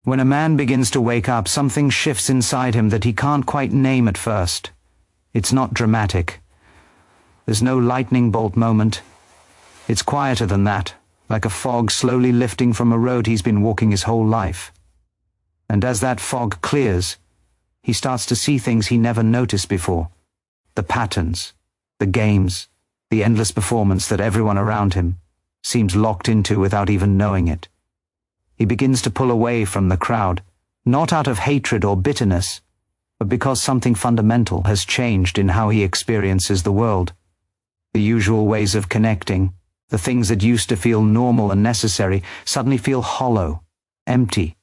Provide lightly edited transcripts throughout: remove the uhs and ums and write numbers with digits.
When a man begins to wake up, something shifts inside him that he can't quite name at first. It's not dramatic. There's no lightning bolt moment. It's quieter than that, like a fog slowly lifting from a road he's been walking his whole life. And as that fog clears, he starts to see things he never noticed before. The patterns, the games, the endless performance that everyone around him seems locked into without even knowing it. He begins to pull away from the crowd, not out of hatred or bitterness, but because something fundamental has changed in how he experiences the world. The usual ways of connecting, the things that used to feel normal and necessary, suddenly feel hollow, empty,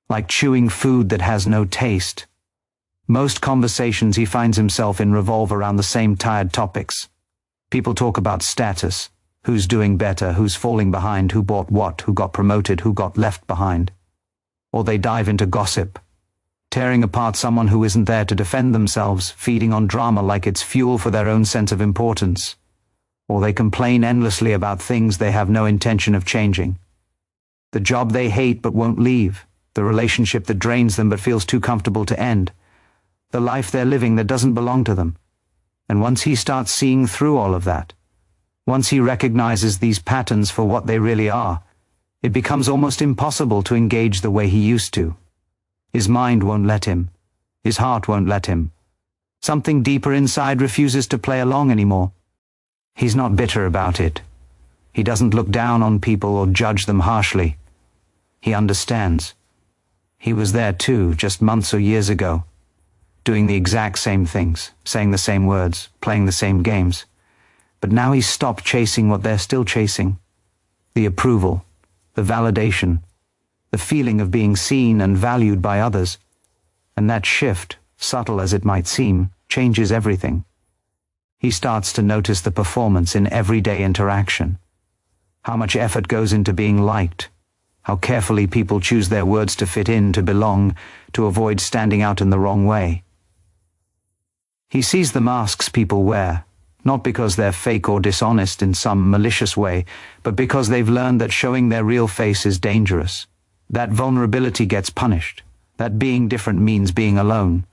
like chewing food that has no taste. Most conversations he finds himself in revolve around the same tired topics. People talk about status, who's doing better, who's falling behind, who bought what, who got promoted, who got left behind. Or they dive into gossip, tearing apart someone who isn't there to defend themselves, feeding on drama like it's fuel for their own sense of importance. Or they complain endlessly about things they have no intention of changing. The job they hate but won't leave, the relationship that drains them but feels too comfortable to end, the life they're living that doesn't belong to them. And once he starts seeing through all of that, once he recognizes these patterns for what they really are, it becomes almost impossible to engage the way he used to. His mind won't let him. His heart won't let him. Something deeper inside refuses to play along anymore. He's not bitter about it. He doesn't look down on people or judge them harshly. He understands. He was there too, just months or years ago, doing the exact same things, saying the same words, playing the same games. But now he's stopped chasing what they're still chasing. The approval, the validation, the feeling of being seen and valued by others. And that shift, subtle as it might seem, changes everything. He starts to notice the performance in everyday interaction. How much effort goes into being liked. How carefully people choose their words to fit in, to belong, to avoid standing out in the wrong way. He sees the masks people wear, not because they're fake or dishonest in some malicious way, but because they've learned that showing their real face is dangerous. That vulnerability gets punished. That being different means being alone.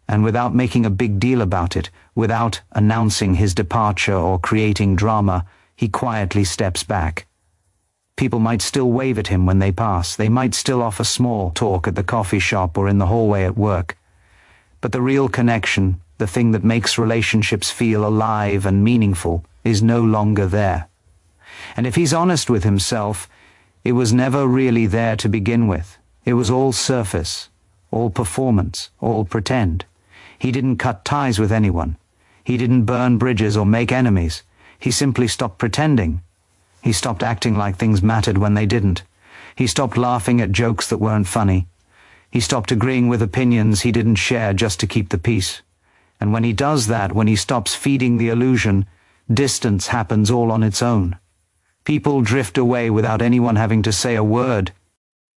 And without making a big deal about it, without announcing his departure or creating drama, he quietly steps back. People might still wave at him when they pass. They might still offer small talk at the coffee shop or in the hallway at work. But the real connection, the thing that makes relationships feel alive and meaningful, is no longer there. And if he's honest with himself, it was never really there to begin with. It was all surface, all performance, all pretend. He didn't cut ties with anyone. He didn't burn bridges or make enemies. He simply stopped pretending. He stopped acting like things mattered when they didn't. He stopped laughing at jokes that weren't funny. He stopped agreeing with opinions he didn't share just to keep the peace. And when he does that, when he stops feeding the illusion, distance happens all on its own. People drift away without anyone having to say a word.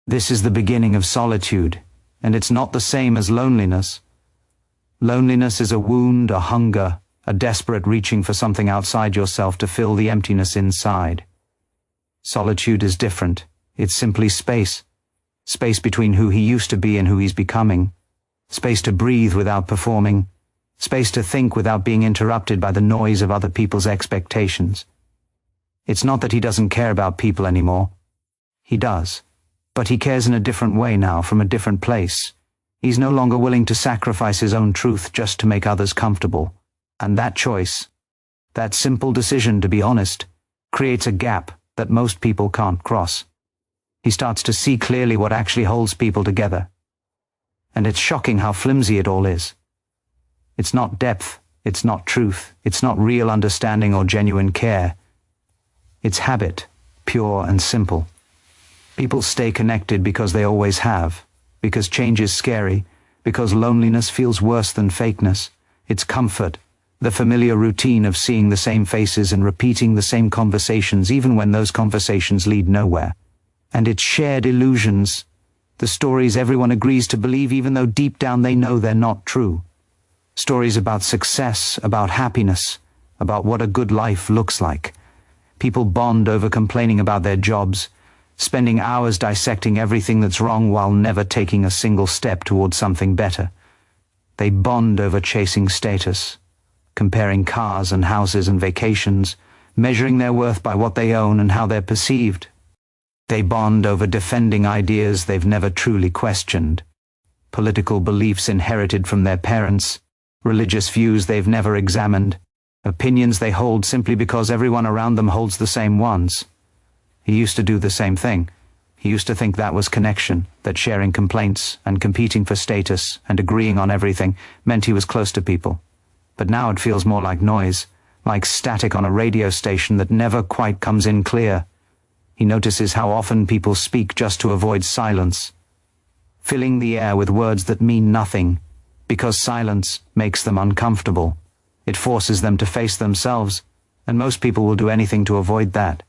This is the beginning of solitude, and it's not the same as loneliness. Loneliness is a wound, a hunger, a desperate reaching for something outside yourself to fill the emptiness inside. Solitude is different. It's simply space. Space between who he used to be and who he's becoming. Space to breathe without performing. Space to think without being interrupted by the noise of other people's expectations. It's not that he doesn't care about people anymore. He does. But he cares in a different way now, from a different place. He's no longer willing to sacrifice his own truth just to make others comfortable. And that choice, that simple decision to be honest, creates a gap that most people can't cross. He starts to see clearly what actually holds people together. And it's shocking how flimsy it all is. It's not depth, it's not truth, it's not real understanding or genuine care. It's habit, pure and simple. People stay connected because they always have, because change is scary, because loneliness feels worse than fakeness. It's comfort, the familiar routine of seeing the same faces and repeating the same conversations even when those conversations lead nowhere. And it's shared illusions, the stories everyone agrees to believe even though deep down they know they're not true. Stories about success, about happiness, about what a good life looks like. People bond over complaining about their jobs, spending hours dissecting everything that's wrong while never taking a single step towards something better. They bond over chasing status, comparing cars and houses and vacations, measuring their worth by what they own and how they're perceived. They bond over defending ideas they've never truly questioned, political beliefs inherited from their parents, religious views they've never examined, opinions they hold simply because everyone around them holds the same ones. He used to do the same thing. He used to think that was connection, that sharing complaints and competing for status and agreeing on everything meant he was close to people. But now it feels more like noise, like static on a radio station that never quite comes in clear. He notices how often people speak just to avoid silence, filling the air with words that mean nothing, because silence makes them uncomfortable. It forces them to face themselves, and most people will do anything to avoid that.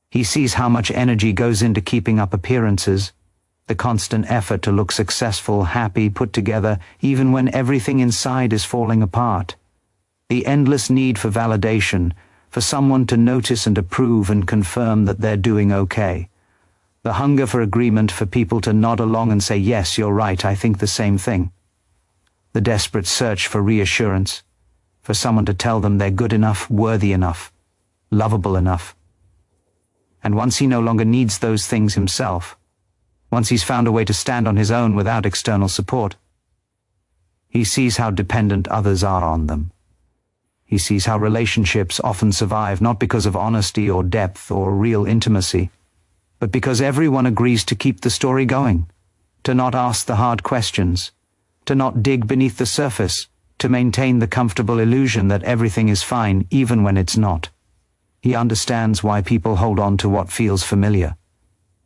He sees how much energy goes into keeping up appearances, the constant effort to look successful, happy, put together, even when everything inside is falling apart. The endless need for validation, for someone to notice and approve and confirm that they're doing okay. The hunger for agreement, for people to nod along and say, yes, you're right, I think the same thing. The desperate search for reassurance, for someone to tell them they're good enough, worthy enough, lovable enough. And once he no longer needs those things himself, once he's found a way to stand on his own without external support, he sees how dependent others are on them. He sees how relationships often survive not because of honesty or depth or real intimacy, but because everyone agrees to keep the story going, to not ask the hard questions, to not dig beneath the surface, to maintain the comfortable illusion that everything is fine even when it's not. He understands why people hold on to what feels familiar.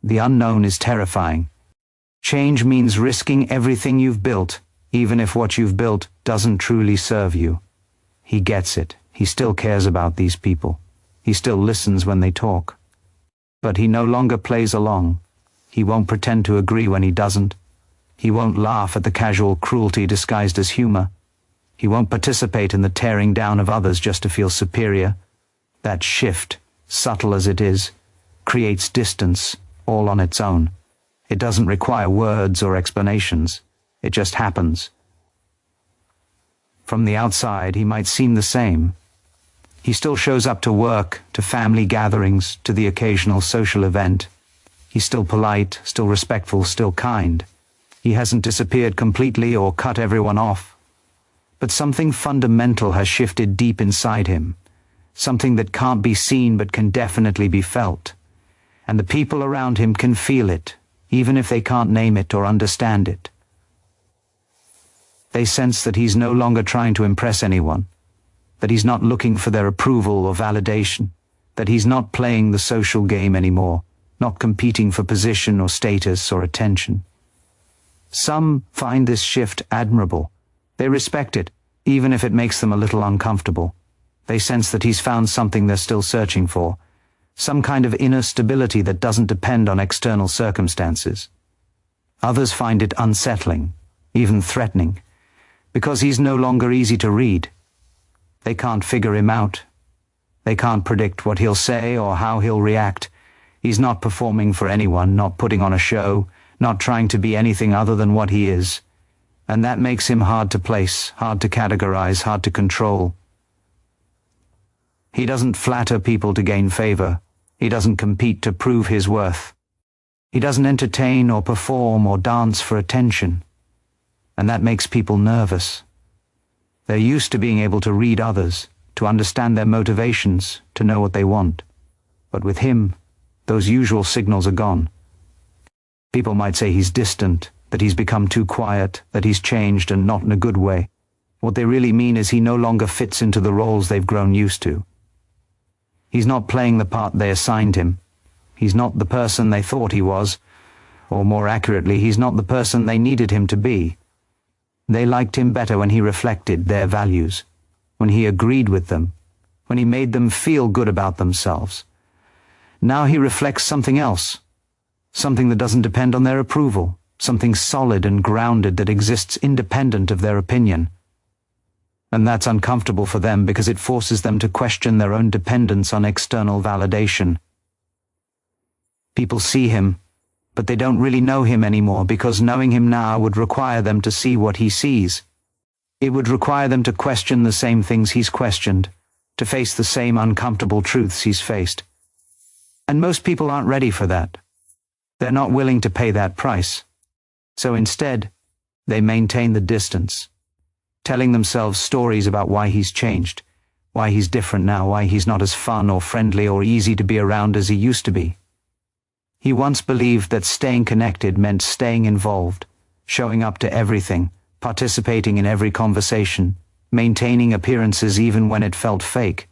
The unknown is terrifying. Change means risking everything you've built, even if what you've built doesn't truly serve you. He gets it. He still cares about these people. He still listens when they talk. But he no longer plays along. He won't pretend to agree when he doesn't. He won't laugh at the casual cruelty disguised as humor. He won't participate in the tearing down of others just to feel superior. That shift, subtle as it is, creates distance all on its own. It doesn't require words or explanations. It just happens. From the outside, he might seem the same. He still shows up to work, to family gatherings, to the occasional social event. He's still polite, still respectful, still kind. He hasn't disappeared completely or cut everyone off. But something fundamental has shifted deep inside him. Something that can't be seen but can definitely be felt. And the people around him can feel it, even if they can't name it or understand it. They sense that he's no longer trying to impress anyone, that he's not looking for their approval or validation, that he's not playing the social game anymore, not competing for position or status or attention. Some find this shift admirable. They respect it, even if it makes them a little uncomfortable. They sense that he's found something they're still searching for, some kind of inner stability that doesn't depend on external circumstances. Others find it unsettling, even threatening, because he's no longer easy to read. They can't figure him out. They can't predict what he'll say or how he'll react. He's not performing for anyone, not putting on a show, not trying to be anything other than what he is. And that makes him hard to place, hard to categorize, hard to control. He doesn't flatter people to gain favor. He doesn't compete to prove his worth. He doesn't entertain or perform or dance for attention. And that makes people nervous. They're used to being able to read others, to understand their motivations, to know what they want. But with him, those usual signals are gone. People might say he's distant, that he's become too quiet, that he's changed and not in a good way. What they really mean is he no longer fits into the roles they've grown used to. He's not playing the part they assigned him. He's not the person they thought he was, or more accurately, he's not the person they needed him to be. They liked him better when he reflected their values, when he agreed with them, when he made them feel good about themselves. Now he reflects something else, something that doesn't depend on their approval, something solid and grounded that exists independent of their opinion. And that's uncomfortable for them because it forces them to question their own dependence on external validation. People see him, but they don't really know him anymore, because knowing him now would require them to see what he sees. It would require them to question the same things he's questioned, to face the same uncomfortable truths he's faced. And most people aren't ready for that. They're not willing to pay that price. So instead, they maintain the distance, telling themselves stories about why he's changed, why he's different now, why he's not as fun or friendly or easy to be around as he used to be. He once believed that staying connected meant staying involved, showing up to everything, participating in every conversation, maintaining appearances even when it felt fake.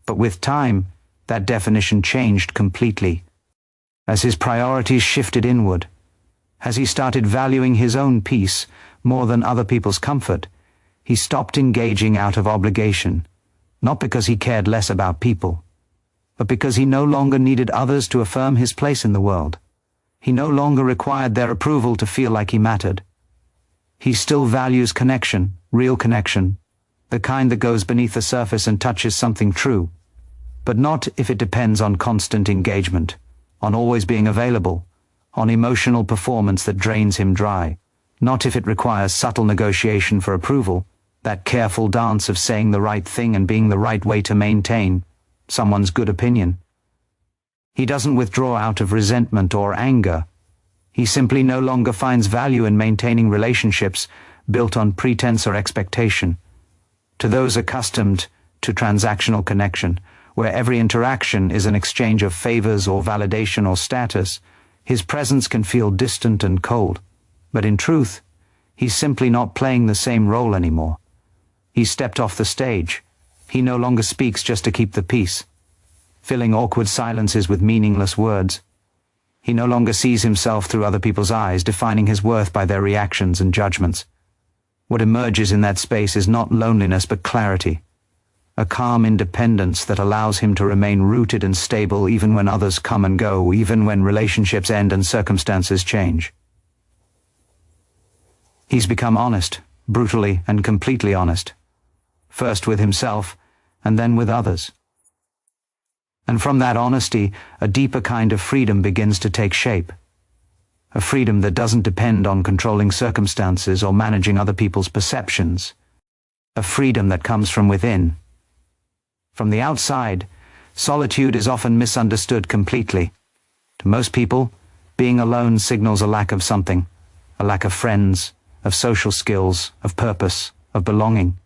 But with time, that definition changed completely. As his priorities shifted inward, as he started valuing his own peace more than other people's comfort, he stopped engaging out of obligation, not because he cared less about people, but because he no longer needed others to affirm his place in the world. He no longer required their approval to feel like he mattered. He still values connection, real connection, the kind that goes beneath the surface and touches something true, but not if it depends on constant engagement, on always being available, on emotional performance that drains him dry, not if it requires subtle negotiation for approval, that careful dance of saying the right thing and being the right way to maintain someone's good opinion. He doesn't withdraw out of resentment or anger. He simply no longer finds value in maintaining relationships built on pretense or expectation. To those accustomed to transactional connection, where every interaction is an exchange of favors or validation or status, his presence can feel distant and cold. But in truth, he's simply not playing the same role anymore. He's stepped off the stage. He no longer speaks just to keep the peace, filling awkward silences with meaningless words. He no longer sees himself through other people's eyes, defining his worth by their reactions and judgments. What emerges in that space is not loneliness but clarity, a calm independence that allows him to remain rooted and stable even when others come and go, even when relationships end and circumstances change. He's become honest, brutally and completely honest, first with himself and then with others. And from that honesty, a deeper kind of freedom begins to take shape. A freedom that doesn't depend on controlling circumstances or managing other people's perceptions. A freedom that comes from within. From the outside, solitude is often misunderstood completely. To most people, being alone signals a lack of something, a lack of friends, of social skills, of purpose, of belonging.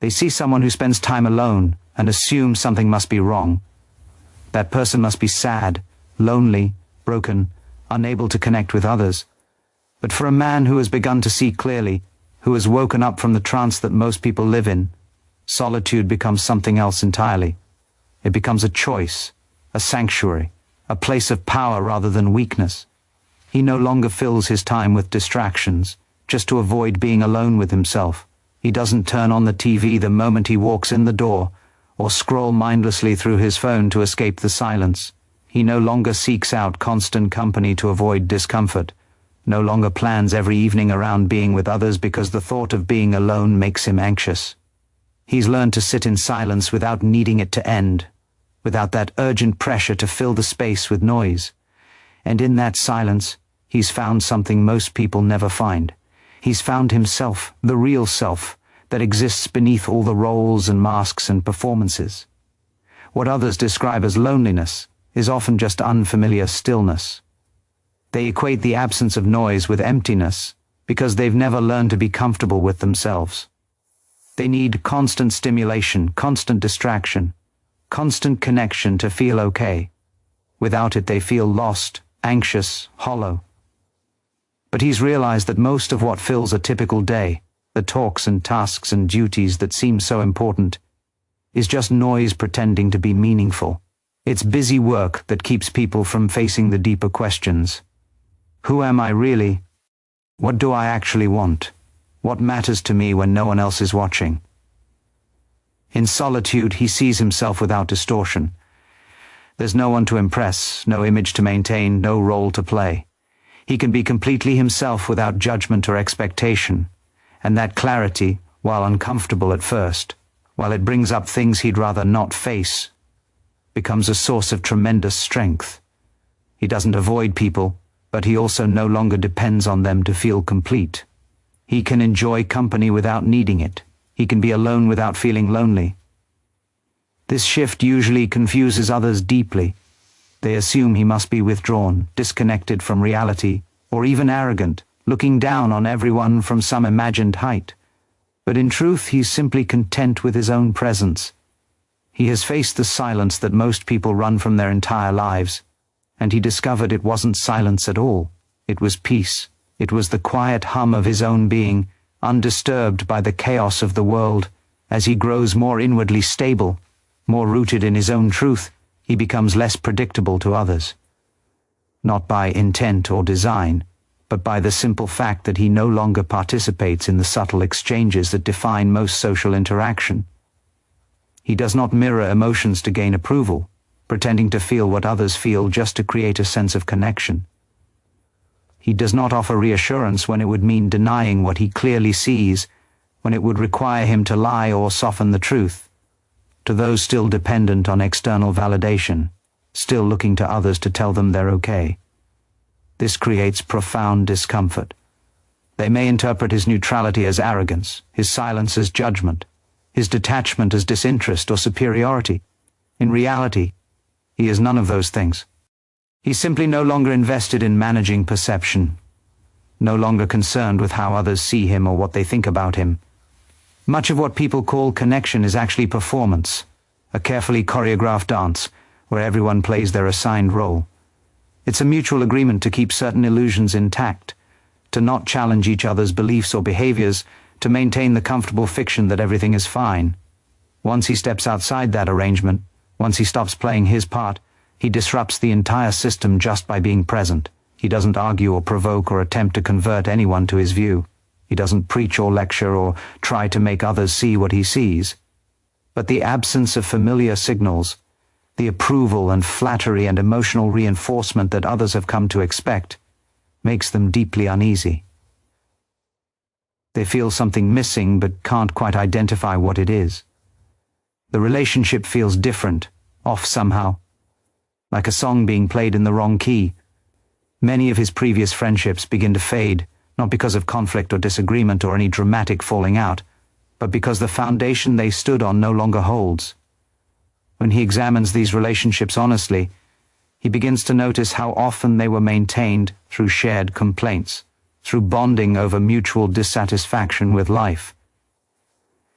They see someone who spends time alone and assume something must be wrong. That person must be sad, lonely, broken, unable to connect with others. But for a man who has begun to see clearly, who has woken up from the trance that most people live in, solitude becomes something else entirely. It becomes a choice, a sanctuary, a place of power rather than weakness. He no longer fills his time with distractions, just to avoid being alone with himself. He doesn't turn on the TV the moment he walks in the door, or scroll mindlessly through his phone to escape the silence. He no longer seeks out constant company to avoid discomfort, no longer plans every evening around being with others because the thought of being alone makes him anxious. He's learned to sit in silence without needing it to end, without that urgent pressure to fill the space with noise. And in that silence, he's found something most people never find. He's found himself, the real self, that exists beneath all the roles and masks and performances. What others describe as loneliness is often just unfamiliar stillness. They equate the absence of noise with emptiness because they've never learned to be comfortable with themselves. They need constant stimulation, constant distraction, constant connection to feel okay. Without it, they feel lost, anxious, hollow. But he's realized that most of what fills a typical day, the talks and tasks and duties that seem so important, is just noise pretending to be meaningful. It's busy work that keeps people from facing the deeper questions. Who am I really? What do I actually want? What matters to me when no one else is watching? In solitude, he sees himself without distortion. There's no one to impress, no image to maintain, no role to play. He can be completely himself without judgment or expectation. And that clarity, while uncomfortable at first, while it brings up things he'd rather not face, becomes a source of tremendous strength. He doesn't avoid people, but he also no longer depends on them to feel complete. He can enjoy company without needing it. He can be alone without feeling lonely. This shift usually confuses others deeply. They assume he must be withdrawn, disconnected from reality, or even arrogant, looking down on everyone from some imagined height. But in truth, he's simply content with his own presence. He has faced the silence that most people run from their entire lives, and he discovered it wasn't silence at all. It was peace. It was the quiet hum of his own being, undisturbed by the chaos of the world. As he grows more inwardly stable, more rooted in his own truth, he becomes less predictable to others. Not by intent or design, but by the simple fact that he no longer participates in the subtle exchanges that define most social interaction. He does not mirror emotions to gain approval, pretending to feel what others feel just to create a sense of connection. He does not offer reassurance when it would mean denying what he clearly sees, when it would require him to lie or soften the truth. To those still dependent on external validation, still looking to others to tell them they're okay, this creates profound discomfort. They may interpret his neutrality as arrogance, his silence as judgment, his detachment as disinterest or superiority. In reality, he is none of those things. He's simply no longer invested in managing perception, no longer concerned with how others see him or what they think about him. Much of what people call connection is actually performance, a carefully choreographed dance where everyone plays their assigned role. It's a mutual agreement to keep certain illusions intact, to not challenge each other's beliefs or behaviors, to maintain the comfortable fiction that everything is fine. Once he steps outside that arrangement, once he stops playing his part, he disrupts the entire system just by being present. He doesn't argue or provoke or attempt to convert anyone to his view. He doesn't preach or lecture or try to make others see what he sees. But the absence of familiar signals, the approval and flattery and emotional reinforcement that others have come to expect, makes them deeply uneasy. They feel something missing but can't quite identify what it is. The relationship feels different, off somehow, like a song being played in the wrong key. Many of his previous friendships begin to fade, not because of conflict or disagreement or any dramatic falling out, but because the foundation they stood on no longer holds. When he examines these relationships honestly, he begins to notice how often they were maintained through shared complaints, through bonding over mutual dissatisfaction with life.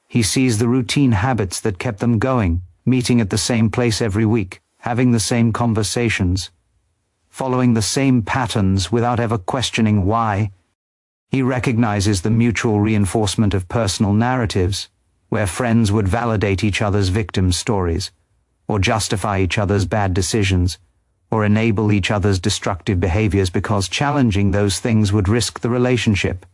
He sees the routine habits that kept them going, meeting at the same place every week, having the same conversations, following the same patterns without ever questioning why. He recognizes the mutual reinforcement of personal narratives, where friends would validate each other's victim stories, or justify each other's bad decisions, or enable each other's destructive behaviors because challenging those things would risk the relationship.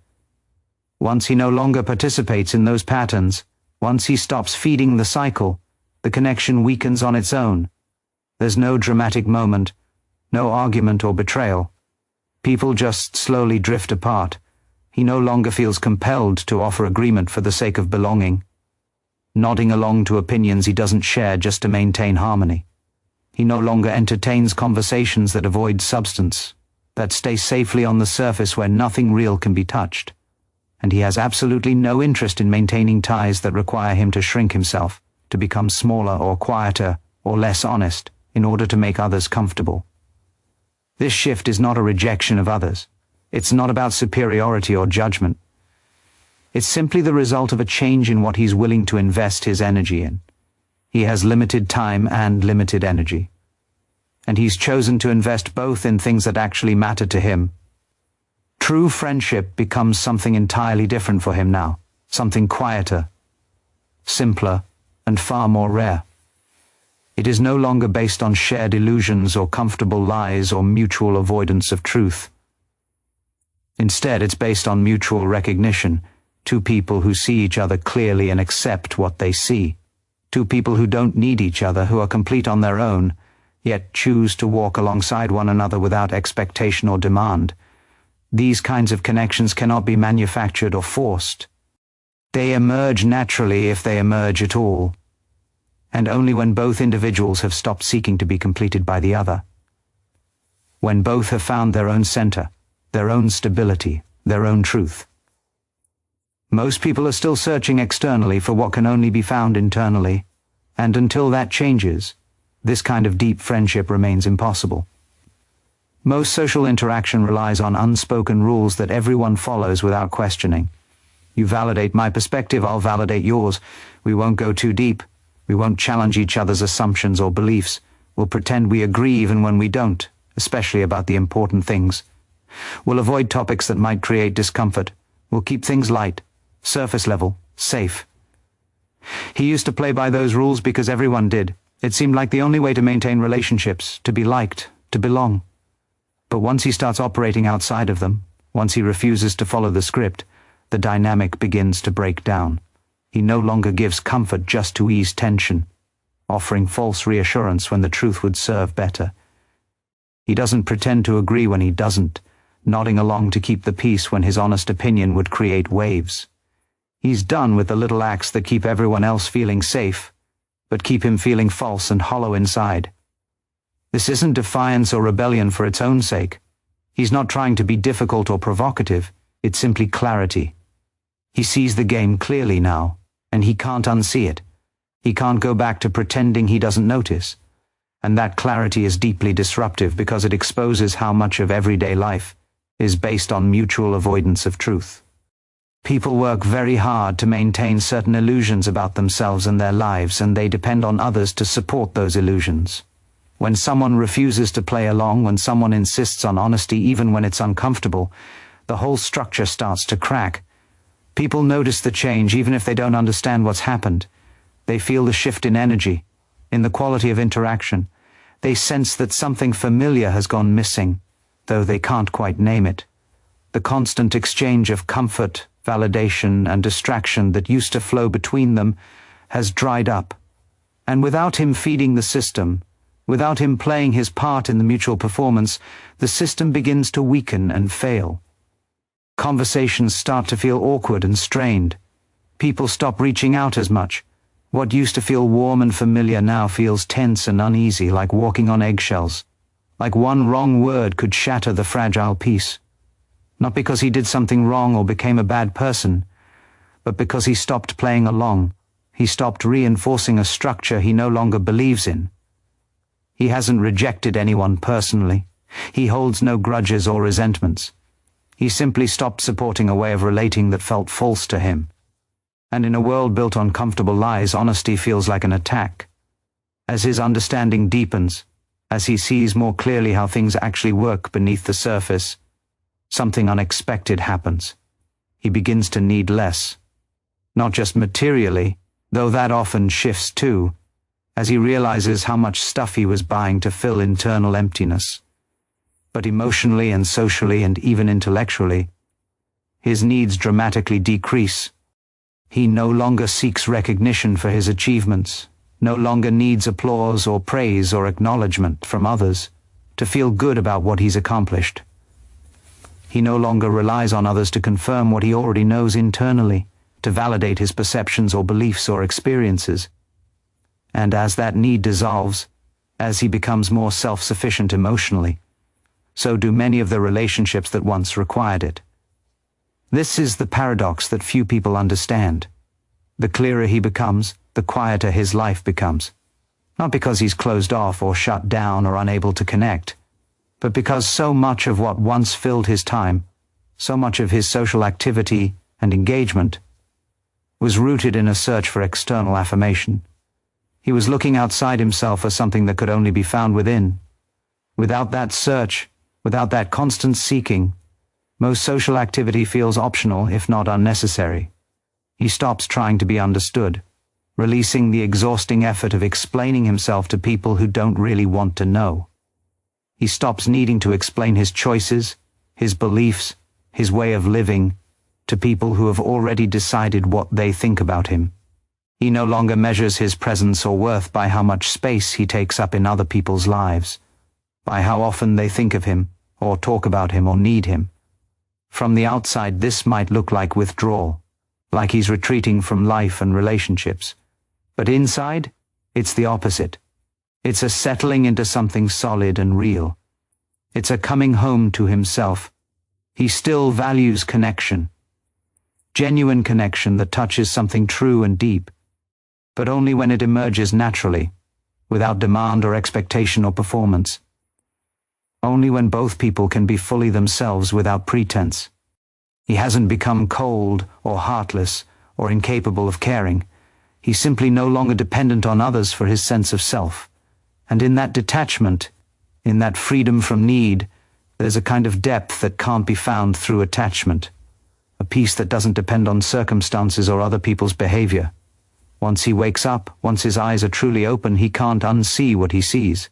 Once he no longer participates in those patterns, once he stops feeding the cycle, the connection weakens on its own. There's no dramatic moment, no argument or betrayal. People just slowly drift apart. He no longer feels compelled to offer agreement for the sake of belonging, nodding along to opinions he doesn't share just to maintain harmony. He no longer entertains conversations that avoid substance, that stay safely on the surface where nothing real can be touched. And he has absolutely no interest in maintaining ties that require him to shrink himself, to become smaller or quieter or less honest in order to make others comfortable. This shift is not a rejection of others. It's not about superiority or judgment. It's simply the result of a change in what he's willing to invest his energy in. He has limited time and limited energy. And he's chosen to invest both in things that actually matter to him. True friendship becomes something entirely different for him now, something quieter, simpler, and far more rare. It is no longer based on shared illusions or comfortable lies or mutual avoidance of truth. Instead, it's based on mutual recognition, two people who see each other clearly and accept what they see. Two people who don't need each other, who are complete on their own, yet choose to walk alongside one another without expectation or demand. These kinds of connections cannot be manufactured or forced. They emerge naturally if they emerge at all, and only when both individuals have stopped seeking to be completed by the other. when both have found their own center, their own stability, their own truth. Most people are still searching externally for what can only be found internally, and until that changes, this kind of deep friendship remains impossible. Most social interaction relies on unspoken rules that everyone follows without questioning. You validate my perspective, I'll validate yours. We won't go too deep. We won't challenge each other's assumptions or beliefs. We'll pretend we agree even when we don't, especially about the important things. We'll avoid topics that might create discomfort. We'll keep things light, surface level, safe. He used to play by those rules because everyone did. It seemed like the only way to maintain relationships, to be liked, to belong. But once he starts operating outside of them, once he refuses to follow the script, the dynamic begins to break down. He no longer gives comfort just to ease tension, offering false reassurance when the truth would serve better. He doesn't pretend to agree when he doesn't, nodding along to keep the peace when his honest opinion would create waves. He's done with the little acts that keep everyone else feeling safe, but keep him feeling false and hollow inside. This isn't defiance or rebellion for its own sake. He's not trying to be difficult or provocative, it's simply clarity. He sees the game clearly now, and he can't unsee it. He can't go back to pretending he doesn't notice. And that clarity is deeply disruptive because it exposes how much of everyday life is based on mutual avoidance of truth. People work very hard to maintain certain illusions about themselves and their lives, and they depend on others to support those illusions. When someone refuses to play along, when someone insists on honesty even when it's uncomfortable, the whole structure starts to crack. People notice the change even if they don't understand what's happened. They feel the shift in energy, in the quality of interaction. They sense that something familiar has gone missing, though they can't quite name it. The constant exchange of comfort, validation, and distraction that used to flow between them has dried up. And without him feeding the system, without him playing his part in the mutual performance, the system begins to weaken and fail. Conversations start to feel awkward and strained. People stop reaching out as much. What used to feel warm and familiar now feels tense and uneasy, like walking on eggshells. Like one wrong word could shatter the fragile peace. Not because he did something wrong or became a bad person, but because he stopped playing along. He stopped reinforcing a structure he no longer believes in. He hasn't rejected anyone personally. He holds no grudges or resentments. He simply stopped supporting a way of relating that felt false to him. And in a world built on comfortable lies, honesty feels like an attack. As his understanding deepens, as he sees more clearly how things actually work beneath the surface, something unexpected happens. He begins to need less. Not just materially, though that often shifts too, as he realizes how much stuff he was buying to fill internal emptiness. But emotionally and socially and even intellectually, his needs dramatically decrease. He no longer seeks recognition for his achievements, no longer needs applause or praise or acknowledgement from others to feel good about what he's accomplished. He no longer relies on others to confirm what he already knows internally, to validate his perceptions or beliefs or experiences. And as that need dissolves, as he becomes more self-sufficient emotionally, so do many of the relationships that once required it. This is the paradox that few people understand. The clearer he becomes, the quieter his life becomes. Not because he's closed off or shut down or unable to connect, but because so much of what once filled his time, so much of his social activity and engagement, was rooted in a search for external affirmation. He was looking outside himself for something that could only be found within. Without that search, without that constant seeking, most social activity feels optional, if not unnecessary. He stops trying to be understood, releasing the exhausting effort of explaining himself to people who don't really want to know. He stops needing to explain his choices, his beliefs, his way of living, to people who have already decided what they think about him. He no longer measures his presence or worth by how much space he takes up in other people's lives, by how often they think of him, or talk about him, or need him. From the outside, this might look like withdrawal, like he's retreating from life and relationships. But inside, it's the opposite. It's a settling into something solid and real. It's a coming home to himself. He still values connection. Genuine connection that touches something true and deep, but only when it emerges naturally, without demand or expectation or performance. Only when both people can be fully themselves without pretense. He hasn't become cold or heartless or incapable of caring. He's simply no longer dependent on others for his sense of self. And in that detachment, in that freedom from need, there's a kind of depth that can't be found through attachment. A peace that doesn't depend on circumstances or other people's behavior. Once he wakes up, once his eyes are truly open, he can't unsee what he sees.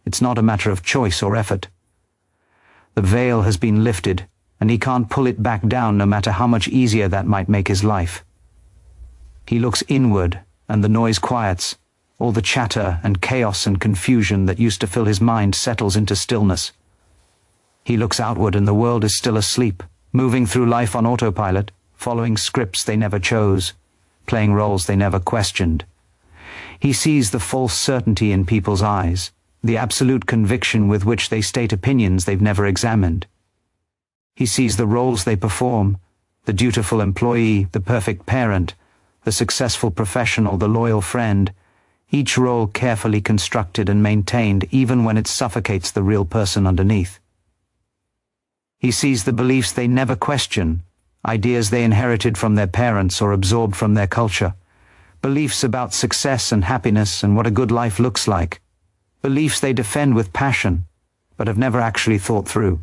It's not a matter of choice or effort. The veil has been lifted, and he can't pull it back down no matter how much easier that might make his life. He looks inward, and the noise quiets. All the chatter and chaos and confusion that used to fill his mind settles into stillness. He looks outward, and the world is still asleep, moving through life on autopilot, following scripts they never chose, playing roles they never questioned. He sees the false certainty in people's eyes, the absolute conviction with which they state opinions they've never examined. He sees the roles they perform, the dutiful employee, the perfect parent, the successful professional, the loyal friend, each role carefully constructed and maintained even when it suffocates the real person underneath. He sees the beliefs they never question, ideas they inherited from their parents or absorbed from their culture, beliefs about success and happiness and what a good life looks like, beliefs they defend with passion, but have never actually thought through.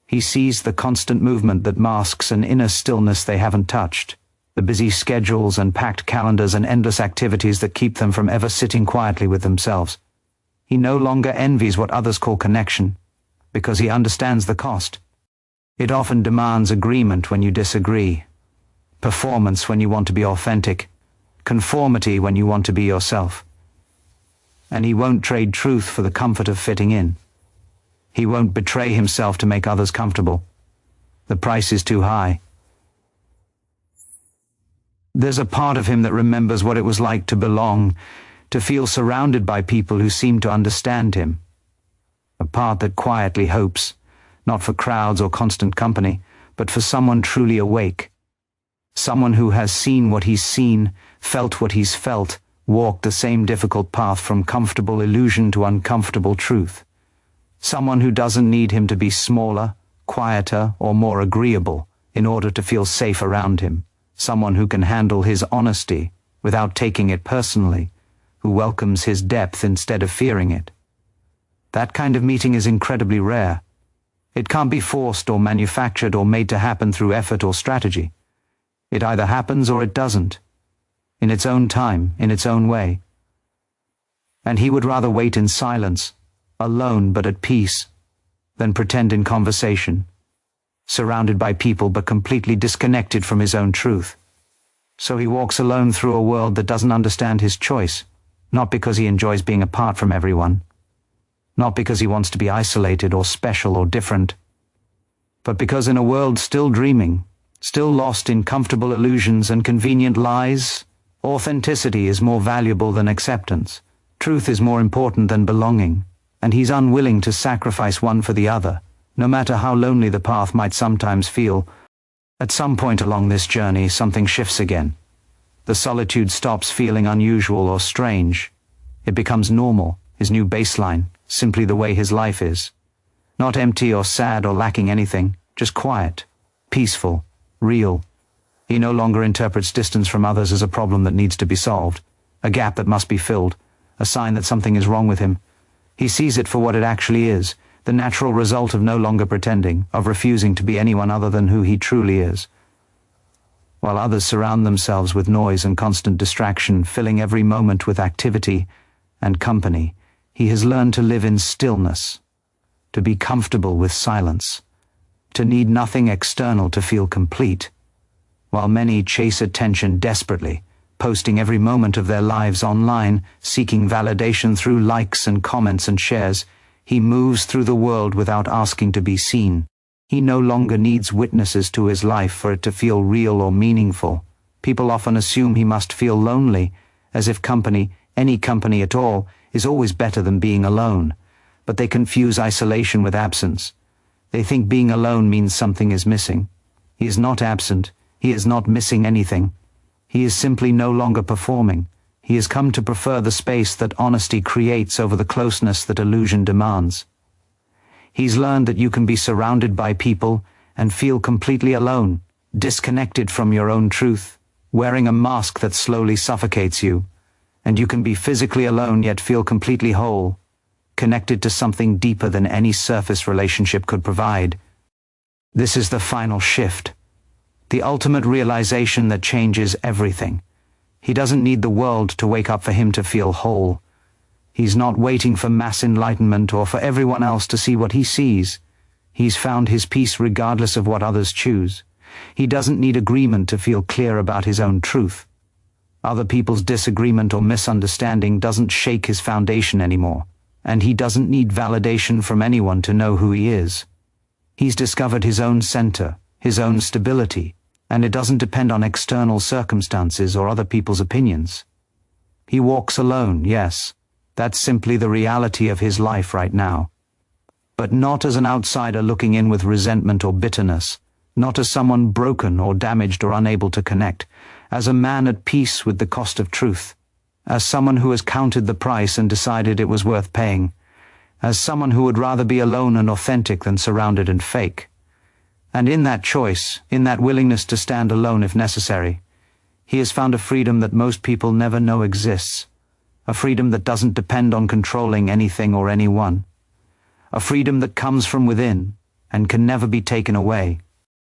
He sees the constant movement that masks an inner stillness they haven't touched, the busy schedules and packed calendars and endless activities that keep them from ever sitting quietly with themselves. He no longer envies what others call connection, because he understands the cost. It often demands agreement when you disagree, performance when you want to be authentic, conformity when you want to be yourself. And he won't trade truth for the comfort of fitting in. He won't betray himself to make others comfortable. The price is too high. There's a part of him that remembers what it was like to belong, to feel surrounded by people who seem to understand him. A part that quietly hopes, not for crowds or constant company, but for someone truly awake. Someone who has seen what he's seen, felt what he's felt, walked the same difficult path from comfortable illusion to uncomfortable truth. Someone who doesn't need him to be smaller, quieter, or more agreeable in order to feel safe around him. Someone who can handle his honesty without taking it personally, who welcomes his depth instead of fearing it. That kind of meeting is incredibly rare. It can't be forced or manufactured or made to happen through effort or strategy. It either happens or it doesn't, in its own time, in its own way. And he would rather wait in silence, alone but at peace, than pretend in conversation, surrounded by people but completely disconnected from his own truth. So he walks alone through a world that doesn't understand his choice, not because he enjoys being apart from everyone, not because he wants to be isolated or special or different, but because in a world still dreaming, still lost in comfortable illusions and convenient lies, authenticity is more valuable than acceptance, truth is more important than belonging, and he's unwilling to sacrifice one for the other, no matter how lonely the path might sometimes feel. At some point along this journey, something shifts again. The solitude stops feeling unusual or strange. It becomes normal, his new baseline, simply the way his life is. Not empty or sad or lacking anything, just quiet, peaceful, real. He no longer interprets distance from others as a problem that needs to be solved, a gap that must be filled, a sign that something is wrong with him. He sees it for what it actually is, the natural result of no longer pretending, of refusing to be anyone other than who he truly is. While others surround themselves with noise and constant distraction, filling every moment with activity and company, he has learned to live in stillness, to be comfortable with silence, to need nothing external to feel complete. While many chase attention desperately, posting every moment of their lives online, seeking validation through likes and comments and shares, he moves through the world without asking to be seen. He no longer needs witnesses to his life for it to feel real or meaningful. People often assume he must feel lonely, as if company, any company at all, is always better than being alone. but they confuse isolation with absence. They think being alone means something is missing. He is not absent. He is not missing anything. He is simply no longer performing. He has come to prefer the space that honesty creates over the closeness that illusion demands. He's learned that you can be surrounded by people and feel completely alone, disconnected from your own truth, wearing a mask that slowly suffocates you. And you can be physically alone yet feel completely whole, connected to something deeper than any surface relationship could provide. This is the final shift, the ultimate realization that changes everything. He doesn't need the world to wake up for him to feel whole. He's not waiting for mass enlightenment or for everyone else to see what he sees. He's found his peace regardless of what others choose. He doesn't need agreement to feel clear about his own truth. Other people's disagreement or misunderstanding doesn't shake his foundation anymore, and he doesn't need validation from anyone to know who he is. He's discovered his own center, his own stability, and it doesn't depend on external circumstances or other people's opinions. He walks alone, yes, that's simply the reality of his life right now. But not as an outsider looking in with resentment or bitterness, not as someone broken or damaged or unable to connect, as a man at peace with the cost of truth, as someone who has counted the price and decided it was worth paying, as someone who would rather be alone and authentic than surrounded and fake. And in that choice, in that willingness to stand alone if necessary, he has found a freedom that most people never know exists, a freedom that doesn't depend on controlling anything or anyone, a freedom that comes from within and can never be taken away.